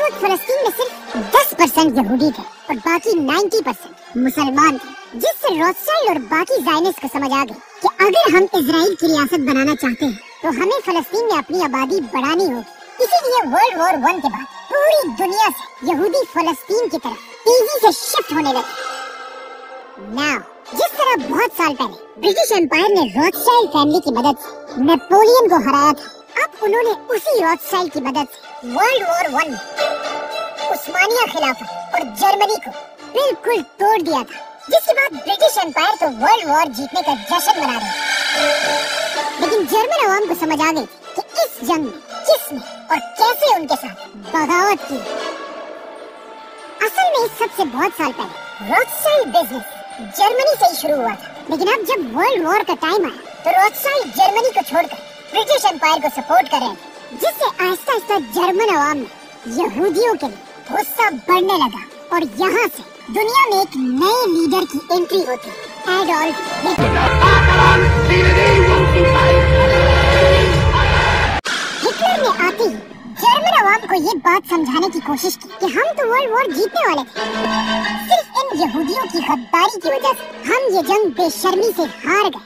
वक्त फलस्तीन में सिर्फ 10% यहूदी थे और बाकी 90% मुसलमान थे, जिससे रोथशाइल्ड और बाकी ज़ायनिस्ट को समझ आ गई कि अगर हम इजराइल की रियासत बनाना चाहते हैं तो हमें फलस्तीन में अपनी आबादी बढ़ानी होगी। इसीलिए वर्ल्ड वॉर 1 के बाद पूरी दुनिया से यहूदी फलस्तीन की तरफ तेजी से शिफ्ट होने लगे। नाउ जिस तरह बहुत साल पहले ब्रिटिश एम्पायर ने रोथशाइल्ड फैमिली की मदद से नेपोलियन को हराया था, अब उन्होंने उसी रोथशाइल्ड की मदद से वर्ल्ड वॉर 1 में उस्मानिया खिलाफत और जर्मनी को बिल्कुल तोड़ दिया था, जिसके बाद ब्रिटिश एम्पायर तो वर्ल्ड वॉर जीतने का जश्न मना रहे। लेकिन जर्मन अवाम को समझ आ गई कि इस जंग में किसने और कैसे उनके साथ बगावत की। असल में सबसे बहुत साल पहले रोथशाइल्ड बिजनेस जर्मनी से ही शुरू हुआ था, लेकिन अब जब वर्ल्ड वॉर का टाइम आया तो रोथशाइल्ड जर्मनी को छोड़कर ब्रिटिश एम्पायर को सपोर्ट कर रहे थे, जिससे आहिस्ता आहिस्ता जर्मन अवाम में यहूदियों के लिए गुस्सा बढ़ने लगा और यहाँ से दुनिया में एक नए लीडर की एंट्री होती है, एडोल्फ हिटलर ने आते ही जर्मन अवाम को ये बात समझाने की कोशिश की कि हम तो वर्ल्ड वॉर जीतने वाले थे, सिर्फ इन यहूदियों की गद्दारी की वजह से हम ये जंग बेशर्मी से हार गए।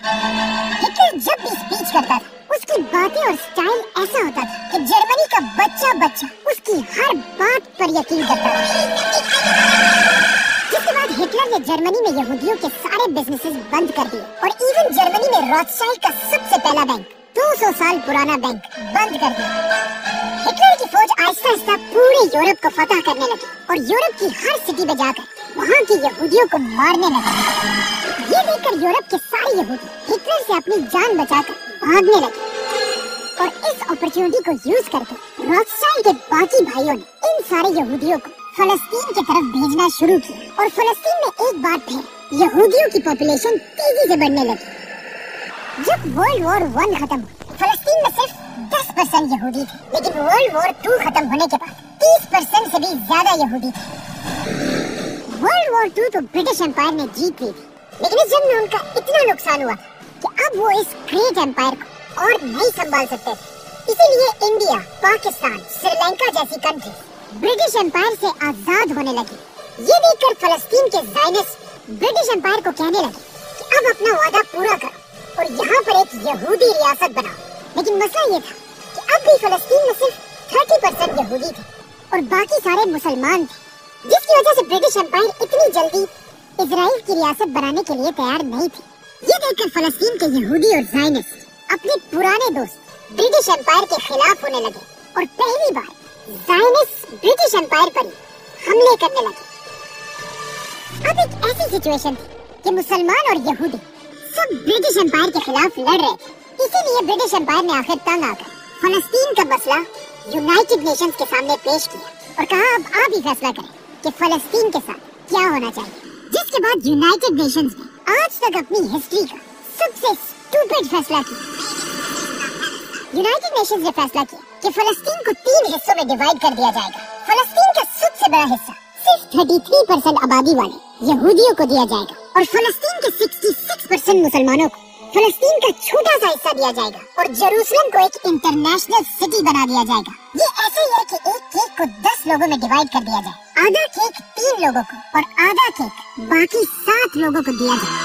हिटलर जब भी स्पीच करता था उसकी बातें और स्टाइल ऐसा होता था कि जर्मनी का बच्चा बच्चा उसकी हर बात पर यकीन करता था। जिसके बाद हिटलर ने जर्मनी में यहूदियों के सारे बिजनेसेस बंद कर दिए और इवन जर्मनी में रोथशाइल्ड का सबसे पहला बैंक 200 साल पुराना बैंक बंद कर दिया। हिटलर की फौज आहिस्ता आहिस्ता पूरे यूरोप को फतह करने लगी और यूरोप की हर सिटी में जाकर वहाँ के यहूदियों को मारने लगे। ये देखकर यूरोप के सारे यहूदी हिटलर से अपनी जान बचाकर भागने लगे और इस अपॉर्चुनिटी को यूज करके रोथशाइल्ड के बाकी भाइयों ने इन सारे यहूदियों को फलस्तीन की तरफ भेजना शुरू किया और फलस्तीन में एक बार फिर यहूदियों की पॉपुलेशन तेजी से बढ़ने लगी। जब वर्ल्ड वॉर 1 खत्म हुआ फलस्तीन में सिर्फ 10% यहूदी थे, लेकिन वर्ल्ड वॉर 2 खत्म होने के बाद 30% से भी ज्यादा यहूदी थे। वर्ल्ड वॉर 2 तो ब्रिटिश एम्पायर ने जीत ली थी, लेकिन इस जंग में उनका इतना नुकसान हुआ था कि अब वो इस ग्रेट एम्पायर को और नहीं संभाल सकते थे। इसीलिए इंडिया, पाकिस्तान, श्रीलंका जैसी कंट्री ब्रिटिश एम्पायर से आजाद होने लगी। ये देखकर फलस्तीन के ज़ायनिस्ट ब्रिटिश एम्पायर को कहने लगे कि अब अपना वादा पूरा करो और यहाँ पर एक यहूदी रियासत बनाओ। लेकिन मसला ये था कि अब भी फलस्तीन में सिर्फ 30% यहूदी थे और बाकी सारे मुसलमान थे, जिसकी वजह से ब्रिटिश एम्पायर इतनी जल्दी इजराइल की रियासत बनाने के लिए तैयार नहीं थी। ये देखकर फलस्तीन के यहूदी और ज़ायनिस्ट अपने पुराने दोस्त ब्रिटिश एम्पायर के खिलाफ होने लगे और पहली बार ज़ायनिस्ट ब्रिटिश एम्पायर पर हमले करने लगे। अब एक ऐसी सिचुएशन थी कि मुसलमान और यहूदी सब ब्रिटिश एम्पायर के खिलाफ लड़ रहे थे। इसीलिए ब्रिटिश एम्पायर ने आखिर तंग आकर फलस्तीन का मसला यूनाइटेड नेशंस के सामने पेश किया और कहा अब आप ही फैसला करें कि फलस्तीन के साथ क्या होना चाहिए। जिसके बाद यूनाइटेड नेशंस ने आज तक अपनी हिस्ट्री का सबसे स्टूपिड फैसला किया। यूनाइटेड नेशंस ने फैसला किया कि फलस्तीन को 3 हिस्सों में डिवाइड कर दिया जाएगा। फलस्तीन का सबसे बड़ा हिस्सा सिर्फ 33% आबादी वाले यहूदियों को दिया जाएगा और फलस्तीन के 66% मुसलमानों को फलस्तीन का छोटा सा हिस्सा दिया जाएगा और जेरूसलम को एक इंटरनेशनल सिटी बना दिया जाएगा। ये ऐसे ही है कि एक केक को 10 लोगों में डिवाइड कर दिया जाए, आधा केक 3 लोगों को और आधा केक बाकी 7 लोगों को दिया जाए,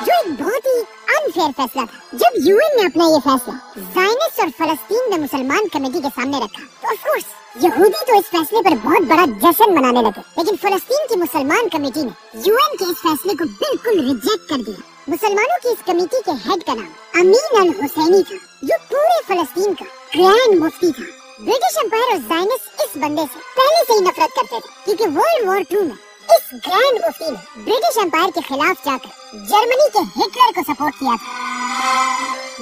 जो एक बहुत ही अनफेयर फैसला था। जब यूएन ने अपना ये फैसला ज़ायनिस्ट और फलस्तीन में मुसलमान कमेटी के सामने रखा तो ऑफ कोर्स यहूदी तो इस फैसले पर बहुत बड़ा जश्न मनाने लगे, लेकिन फलस्तीन की मुसलमान कमेटी ने यूएन के इस फैसले को बिल्कुल रिजेक्ट कर दिया। मुसलमानों की इस कमेटी के हेड का नाम अमीन अल हुसैनी था, जो पूरे फलस्तीन का ग्रैंड मुफ्ती था। ब्रिटिश एम्पायर और ज़ायनिस्ट इस बंदे से पहले से ही नफरत करते थे, क्योंकि वर्ल्ड वॉर 2 में इस ग्रैंड मुफ्ती ने ब्रिटिश एम्पायर के खिलाफ जाकर जर्मनी के हिटलर को सपोर्ट किया था,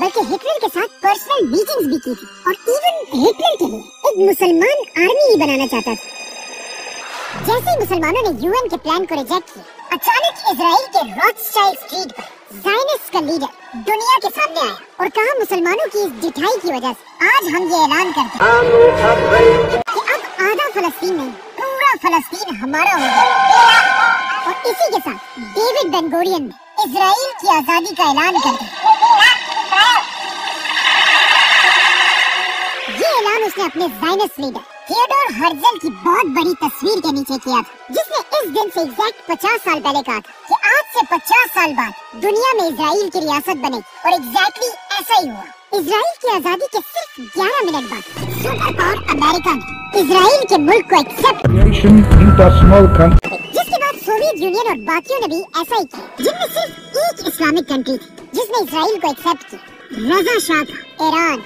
बल्कि हिटलर के साथ पर्सनल मीटिंग्स भी की थी और इवन हिटलर के लिए एक मुसलमान आर्मी भी बनाना चाहता था। जैसे ही मुसलमानों ने यूएन के प्लान को रिजेक्ट किया, अचानक इजराइल के रोथशाइल्ड स्ट्रीट पर ज़ायनिस्ट का लीडर दुनिया के सामने आया और कहा मुसलमानों की इस जिठाई की वजह से आज हम ये ऐलान करते हैं कि अब आधा फलस्तीन नहीं, पूरा फलस्तीन हमारा होगा। और इसी के साथ डेविड बेन गुरियन ने इजराइल की आजादी का ऐलान कर दिया। ये ऐलान उसने अपने ज़ायनिस्ट लीडर थियोडोर हर्जल की बहुत बड़ी तस्वीर के नीचे किया था, जिसने इस दिन से एग्जैक्ट 50 साल पहले कहा था कि आज से 50 साल बाद दुनिया में इजराइल की रियासत बनेगी, और एग्जैक्टली ऐसा ही हुआ। इजराइल की आजादी के सिर्फ 11 मिनट बाद सुपर पावर अमेरिका ने इजराइल के मुल्क को एक्सेप्ट, जिसके बाद सोवियत यूनियन और बाकियों ने भी ऐसा ही किया, जिनमें सिर्फ एक इस्लामिक कंट्री थी जिसने इजराइल को एक्सेप्ट किया, रजा शाह था, ईरान।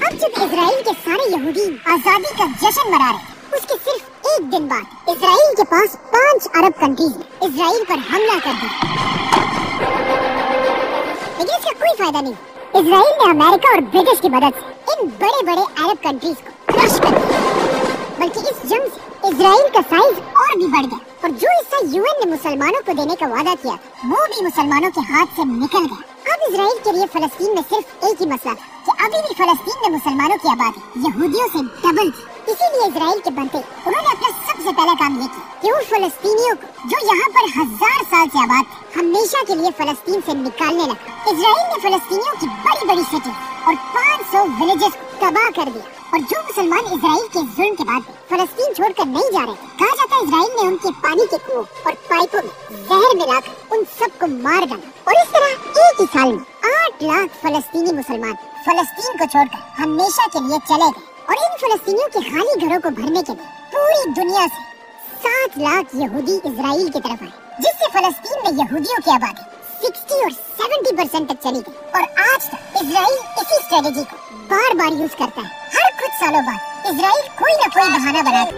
अब जब इजराइल के सारे यहूदी आजादी का जश्न मना रहे, उसके सिर्फ एक दिन बाद इजराइल के पास 5 अरब कंट्रीज ने इजराइल पर हमला कर दिया, लेकिन इसका कोई फायदा नहीं। इजराइल ने अमेरिका और ब्रिटिश की मदद से इन बड़े बड़े अरब कंट्रीज को क्रश कर दिया, बल्कि इस जंग से इजराइल का साइज और भी बढ़ गया, और जो हिस्सा यूएन ने मुसलमानों को देने का वादा किया था, वो भी मुसलमानों के हाथ से निकल गया। अब इजराइल के लिए फलस्तीन में सिर्फ एक ही मसला था कि अभी भी फलस्तीन में मुसलमानों की आबादी यहूदियों से डबल थी। इसीलिए इजराइल के बनते उन्होंने अपना सबसे पहला काम ये किया कि वो फलस्तीनियों को जो यहाँ पर 1000 साल से आबाद थे, हमेशा के लिए फलस्तीन से निकालने लगा। इजराइल ने फलस्तीनियों की बड़ी बड़ी सिटी और 500 विलेजेस को तबाह कर दिया, और जो मुसलमान इजराइल के जुल्म के बाद फलस्तीन छोड़कर नहीं जा रहे थे, कहा जाता है इजराइल ने उनके पानी के कुओं और पाइपों में जहर मिलाकर उन सबको मार डाला, और इस तरह एक ही साल में 8 लाख फलस्तीनी मुसलमान फलस्तीन को छोड़कर हमेशा के लिए चले गए। और इन फलस्तीनियों के खाली घरों को भरने के लिए पूरी दुनिया से 7 लाख यहूदी इजराइल की तरफ आए, जिससे फलस्तीन में यहूदियों की आबादी 60 और 70% तक चली गई। और आज तक इजराइल इसी स्ट्रेटेजी को बार बार यूज करता है। हर कुछ सालों बाद इजराइल कोई न कोई बहाना बनाकर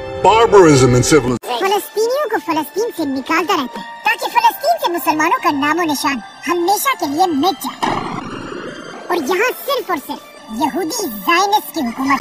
फलस्तीनियों को फलस्तीन से निकालता रहता है, ताकि फलस्तीन से मुसलमानों का नामो निशान हमेशा के लिए मिट जाए, और यहाँ सिर्फ और सिर्फ यहूदी ज़ायनिस्ट की हुकूमत।